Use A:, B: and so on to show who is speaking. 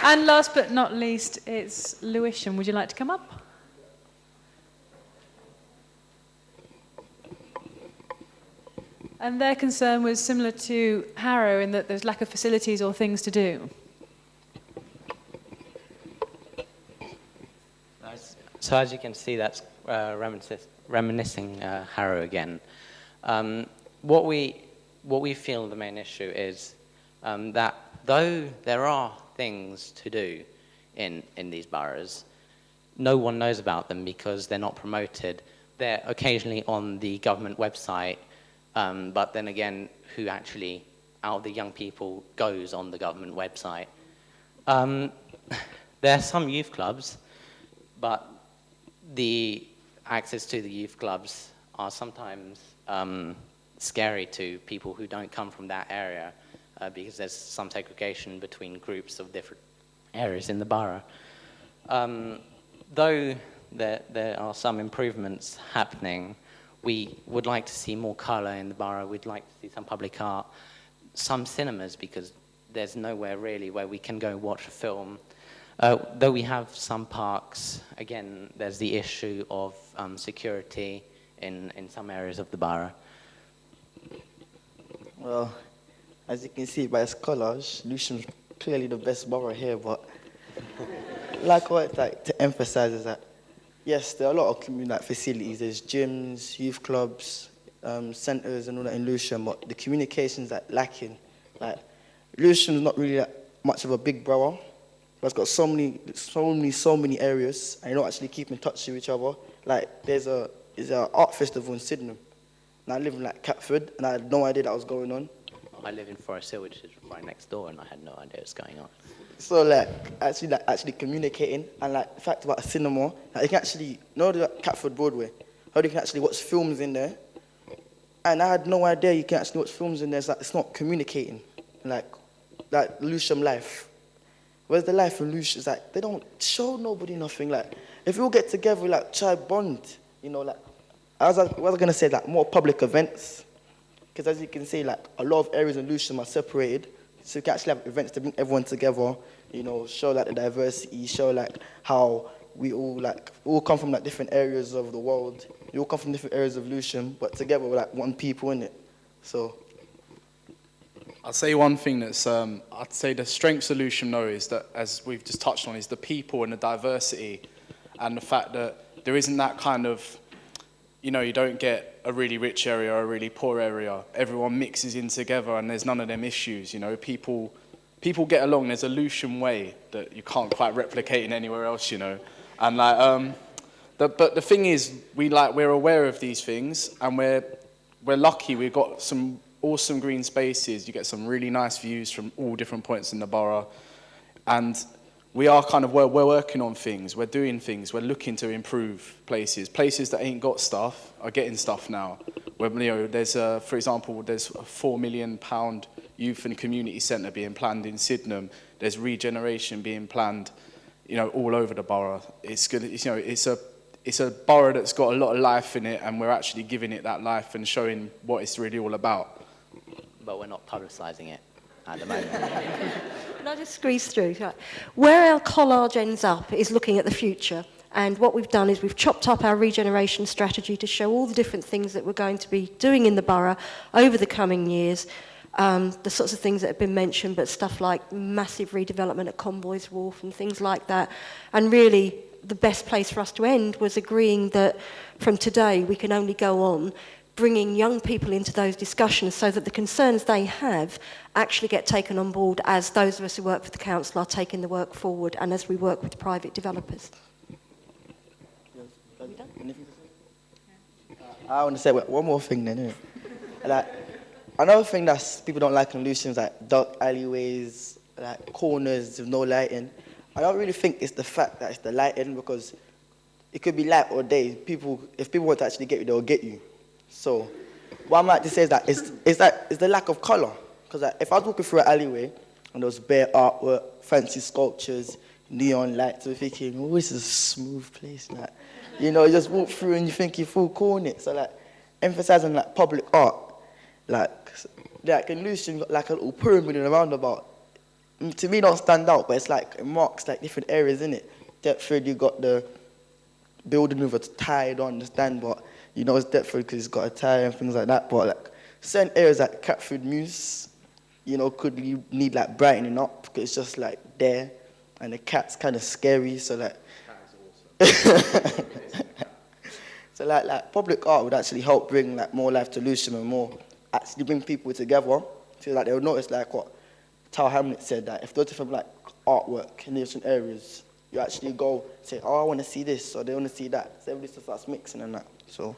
A: And last but not least, it's Lewisham. Would you like to come up? And their concern was similar to Harrow in that there's lack of facilities or things to do.
B: So as you can see, that's reminiscing Harrow again. What we feel the main issue is that though there are things to do in these boroughs, no one knows about them because they're not promoted. They're occasionally on the government website, but then again, who actually, out of the young people, goes on the government website? There are some youth clubs, but the access to the youth clubs are sometimes scary to people who don't come from that area because there's some segregation between groups of different areas in the borough. Though there are some improvements happening, we would like to see more colour in the borough. We'd like to see some public art, some cinemas, because there's nowhere really where we can go watch a film. Though we have some parks, again, there's the issue of security in some areas of the borough.
C: Well, as you can see by its colours, Lewisham's clearly the best borough here, but like what I'd like to emphasise is that, yes, there are a lot of community facilities. There's gyms, youth clubs, centres and all that in Lewisham, but the communication's lacking. Like, Lewisham's not really that much of a big borough, but it's got so many areas, and you don't actually keep in touch with each other. Like, there's an art festival in Sydenham, and I live in Catford, and I had no idea that was going on.
B: I live in Forest Hill, which is right next door, and I had no idea what's going on.
C: So actually communicating, and the fact about a cinema, you can actually know the Catford Broadway, how you can actually watch films in there, and I had no idea you can actually watch films in there. It's not communicating, like Lewisham Life. Where's the life in Lewisham? It's they don't show nobody nothing. If we all get together, try bond, I was gonna say more public events, because as you can see, a lot of areas in Lewisham are separated, so you can actually have events to bring everyone together, show the diversity, show how we all come from different areas of the world. We all come from different areas of Lewisham, but together we're one people in it. So
D: I'll say one thing that's, I'd say the strengths of Lewisham though is that, as we've just touched on, is the people and the diversity, and the fact that there isn't that kind of, you don't get a really rich area or a really poor area. Everyone mixes in together and there's none of them issues, People get along. There's a Lewisham way that you can't quite replicate in anywhere else, And but the thing is, we're aware of these things, and we're lucky. We've got some awesome green spaces. You get some really nice views from all different points in the borough, and we are we're working on things. We're doing things. We're looking to improve places. Places that ain't got stuff are getting stuff now. There's for example, there's a £4 million youth and community centre being planned in Sydenham. There's regeneration being planned, all over the borough. It's good. It's a borough that's got a lot of life in it, and we're actually giving it that life and showing what it's really all about.
B: But we're not publicising it at the moment.
E: Can I just squeeze through? Where our collage ends up is looking at the future. And what we've done is we've chopped up our regeneration strategy to show all the different things that we're going to be doing in the borough over the coming years. The sorts of things that have been mentioned, but stuff like massive redevelopment at Convoys Wharf and things like that. And really, the best place for us to end was agreeing that from today we can only go on bringing young people into those discussions so that the concerns they have actually get taken on board as those of us who work for the council are taking the work forward and as we work with private developers.
C: I want to say one more thing then. Another thing that people don't like in Lewisham is dark alleyways, corners with no lighting. I don't really think it's the fact that it's the lighting, because it could be light or day. If people want to actually get you, they'll get you. So what I might to say is that it's the lack of colour. Because if I was walking through an alleyway and there was bare artwork, fancy sculptures, neon lights, I'm thinking, oh, this is a smooth place. You just walk through and you think you feel cool in it. So emphasising public art, in Lewisham, you've got a little pyramid in a roundabout. to me don't stand out, but it's like it marks like different areas in it. Deptford, you got the building with a tie, I don't understand, but you know it's Deptford because it's got a tie and things like that. But like certain areas like Catford Mews, you know, could need like brightening up because it's just like there, and the cat's kind of scary. So like, so like public art would actually help bring like more life to Lewisham and more actually bring people together. So like they'll notice like what Tower Hamlet said, that if there's different like artwork in different areas, you actually go say, oh, I want to see this, or they want to see that. So everybody just starts mixing and that. So.